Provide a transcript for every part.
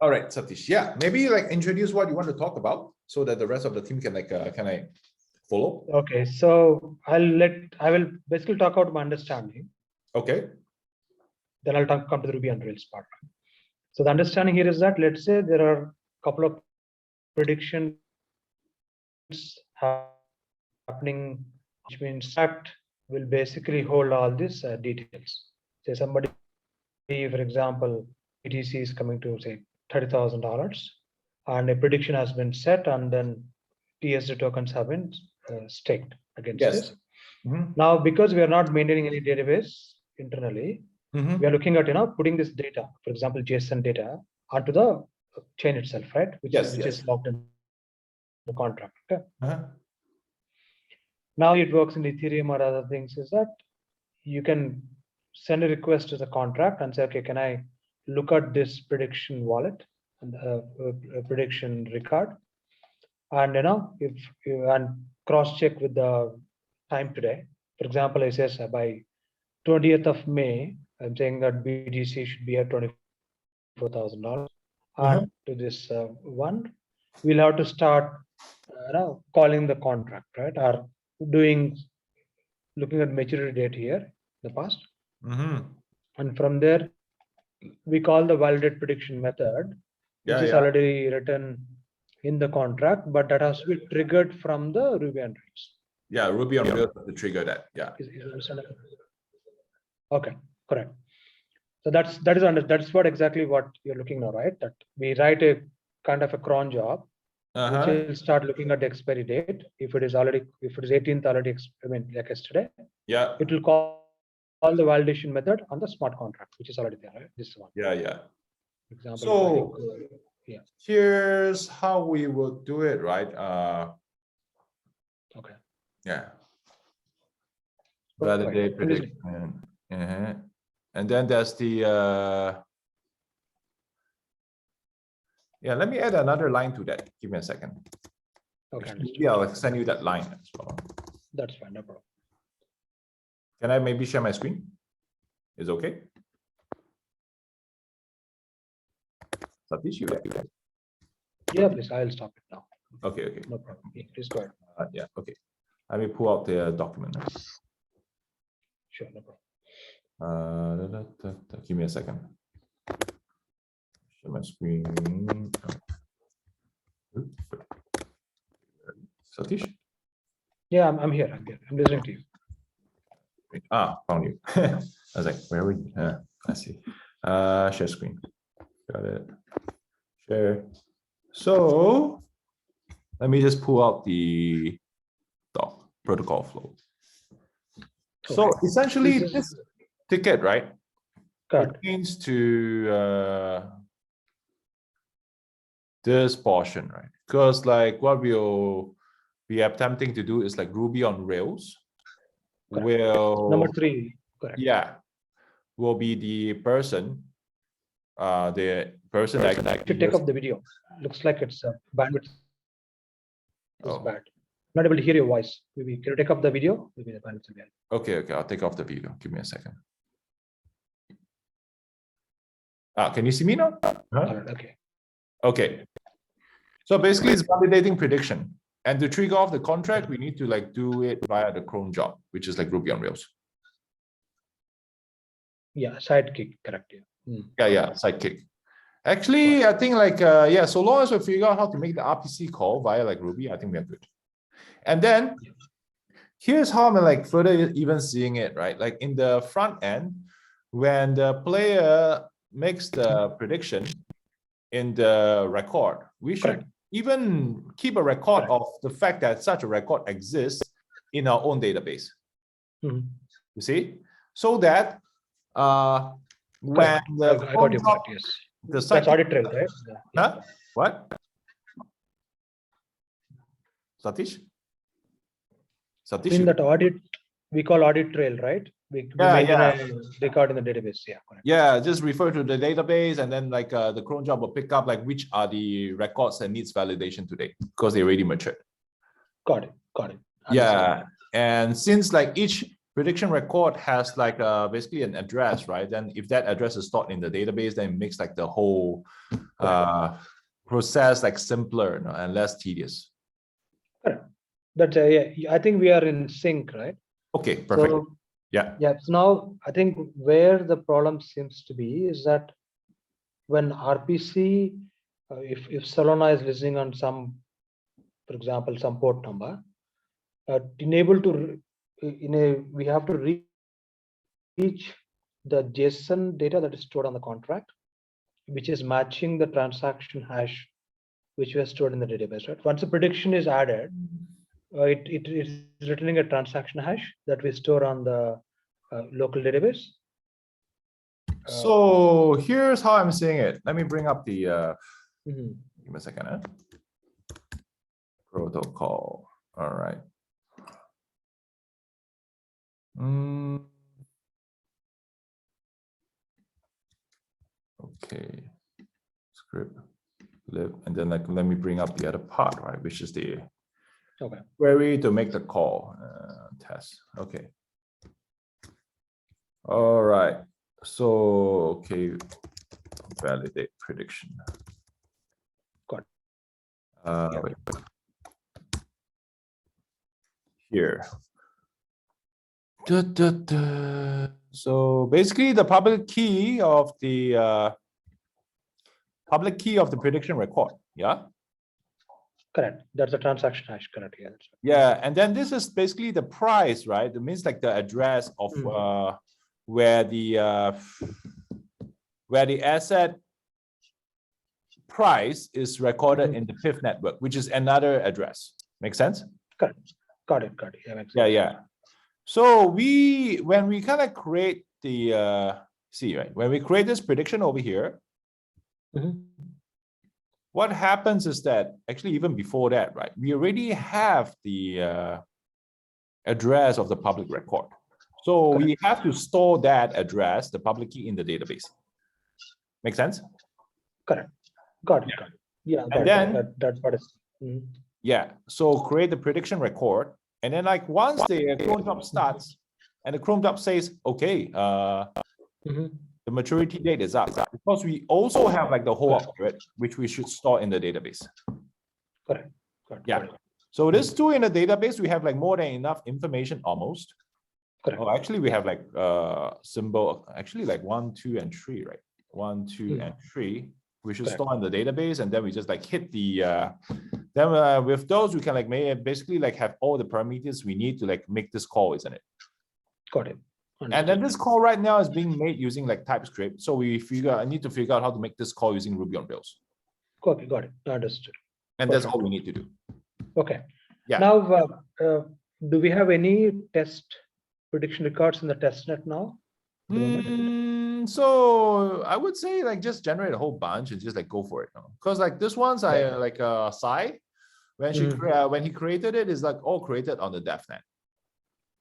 All right, Satish. Yeah, maybe like introduce what you want to talk about so that the rest of the team can follow. Okay, so I will basically talk about my understanding. Okay. Then I'll come to the Ruby on Rails part. So the understanding here is that, let's say there are a couple of predictions happening, which means that will basically hold all these details. Say somebody, for example, BTC is coming to say $30,000, and a prediction has been set, and then TSD tokens have been staked against this. Now, because we are not maintaining any database internally, we are looking at putting this data, for example, JSON data, onto the chain itself, right? Which is locked in the contract. Okay? Now it works in Ethereum or other things is that you can send a request to the contract and say, okay, can I look at this prediction wallet and prediction record, and if you cross check with the time today. For example, I says by 20th of May, I'm saying that BTC should be at $24,000. And to this one, we'll have to start calling the contract, right? Or looking at maturity date here in the past. And from there, we call the validate prediction method, which is already written in the contract, but that has to be triggered from the Ruby on Rails. Yeah, Ruby on Rails to trigger that. Yeah. Is understandable? Okay, correct. So that's what exactly what you're looking now, right? That we write a kind of a cron job, which will start looking at the expiry date. If it is 18th already, like yesterday, it will call the validation method on the smart contract, which is already there, right? This one. Yeah. Example. So here's how we will do it, right? Okay. Yeah. Validate prediction. And then there's the let me add another line to that. Give me a second. Okay. Maybe I'll send you that line as well. That's fine, no problem. Can I maybe share my screen? Is okay? Satish, you there? Yeah, please. I'll stop it now. Okay. No problem. Please go ahead. Yeah, okay. Let me pull out the document. Sure, no problem. Give me a second. Share my screen. Satish? Yeah, I'm here. I'm listening to you. Found you. I was like, where are we? I see. Share screen. Got it. Share. So let me just pull out the doc protocol flow. Okay. So essentially, this ticket, right, pertains to this portion, right? Because like what we'll be attempting to do is like Ruby on Rails. Will number 3, correct. Yeah, will be the person that to take off the video. Looks like it's bandwidth is bad. Not able to hear your voice. Maybe can you take off the video? Maybe the bandwidth again. Okay, I'll take off the video. Give me a second. Can you see me now? Okay. So basically, it's validating prediction. And to trigger off the contract, we need to like do it via the cron job, which is like Ruby on Rails. Yeah, sidekick, correct. Yeah, sidekick. Actually, I think like so long as we figure out how to make the RPC call via like Ruby, I think we are good. And then here's how I'm like further even seeing it, right? Like in the front end, when the player makes the prediction in the record, we should even keep a record of the fact that such a record exists in our own database. You see, so that when the I got your point, yes. That's audit trail, right? Huh? What? Satish? In that audit, we call audit trail, right? We maintain a record in the database. Yeah, correct. Yeah, just refer to the database, and then like the cron job will pick up like which are the records that needs validation today because they already matured. Got it. Yeah, and since like each prediction record has like basically an address, right? Then if that address is stored in the database, then it makes like the whole process like simpler, you know, and less tedious. Correct. But yeah, I think we are in sync, right? Okay, perfect. So, yeah. Yeah. So now I think where the problem seems to be is that when RPC, if Solana is listening on some, for example, some port number, enable to we have to reach the JSON data that is stored on the contract, which is matching the transaction hash which was stored in the database, right? Once a prediction is added, it is returning a transaction hash that we store on the local database. So here's how I'm seeing it. Let me bring up the Give me a second. Protocol. All right. Okay. Script lib, and then like let me bring up the other part, right? Which is the query to make the call test. Okay. All right. So okay, validate prediction. Got wait. Here. So basically the public key of the prediction record. Yeah. Correct. That's the transaction hash. Correct. Yeah. Yeah, and then this is basically the price, right? It means like the address of where the asset price is recorded in the fifth network, which is another address. Make sense? Correct. Got it. Yeah, makes sense. Yeah. So when we kind of create the right? When we create this prediction over here, what happens is that actually even before that, right? We already have the address of the public record. So we have to store that address, the public key, in the database. Make sense? Correct. Got it. Yeah. And then that's what is. Yeah. So create the prediction record, and then like once the cron job starts, and the cron job says, okay, the maturity date is up, because we also have like the whole period, which we should store in the database. Correct. Yeah. So this two in the database, we have like more than enough information almost. Correct. Oh, actually, we have like symbol, actually like 1, 2, and 3, right? 1, 2, and 3. We should store in the database, and then we just like hit the then with those we can like basically like have all the parameters we need to like make this call, isn't it? Got it. Understood. And then this call right now is being made using like TypeScript. So I need to figure out how to make this call using Ruby on Rails. Copy. Got it. Understood. And that's all we need to do. Okay. Yeah. Now, do we have any test prediction records in the testnet now? So I would say like just generate a whole bunch and just like go for it. Because like this one's I like Sai, when he created it is like all created on the DevNet.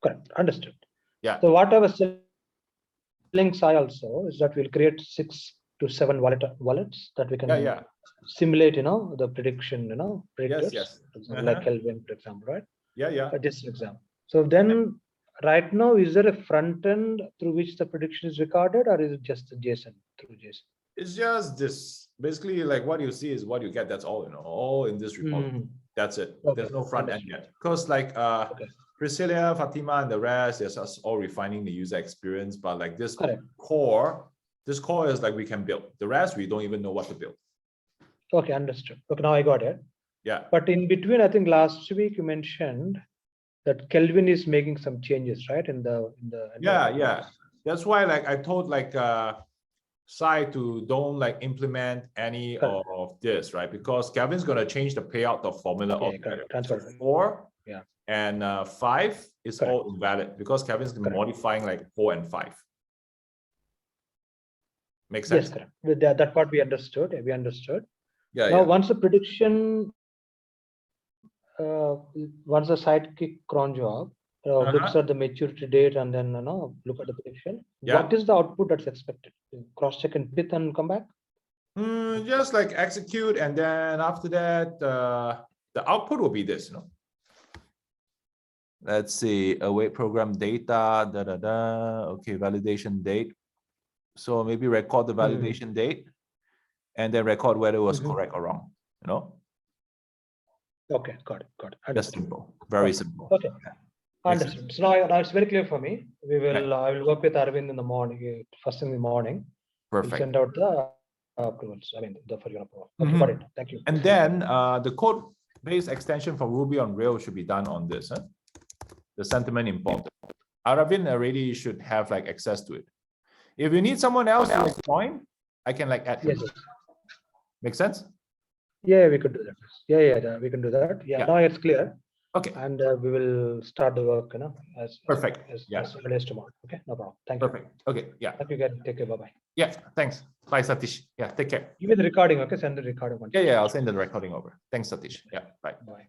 Correct. Understood. Yeah. So what I was telling Sai also is that we'll create 6 to 7 wallets that we can simulate, the prediction, predictors. Yes. Like Kelvin, for example, right? Yeah. Just an example. So then right now, is there a front end through which the prediction is recorded, or is it just the JSON through JSON? It's just this. Basically, like what you see is what you get. That's all, all in this report. That's it. There's no front end yet. Because like Priscilla, Fatima, and the rest, they're just all refining the user experience. But like this core is like we can build. The rest, we don't even know what to build. Okay, understood. Okay, now I got it. Yeah. But in between, I think last week you mentioned that Kelvin is making some changes, right? In the yeah. That's why like I told like Sai to don't like implement any of this, right? Because Kelvin's gonna change the payout of formula of 4 and 5 is all invalid because Kelvin's modifying like 4 and 5. Makes sense? Yes, correct. That part we understood. We understood. Yeah. Now, once the prediction, once the sidekick cron job looks at the maturity date and then look at the prediction, what is the output that's expected? Cross check and pith and come back? Just like execute, and then after that, the output will be this. let's see, await program data, okay, validation date. So maybe record the validation date and then record whether it was correct or wrong, you know? Okay, got it. Just Understood. simple, very simple. Okay. Yeah. Understood. So now it's very clear for me. We will, I will work with Arvind in the morning, first thing in the morning. We'll Perfect. send out the approvals. I mean, for your approval. Okay, got it. Thank you. And then the code-based extension for Ruby on Rails should be done on this. Huh? The sentiment important. Arvind already should have like access to it. If you need someone else to join, I can like add him. Yes. Make sense? Yeah, we could do that. Yeah, we can do that. Yeah, now it's clear. Okay. And we will start the work, as perfect. As Yeah. early as tomorrow. Okay, no problem. Thank you. Perfect. Okay. Yeah. Thank you, guys. Take care. Bye bye. Yeah. Thanks. Bye, Satish. Yeah. Take care. Give me the recording. Okay, send the recording. Yeah. I'll send the recording over. Thanks, Satish. Yeah. Bye. Bye.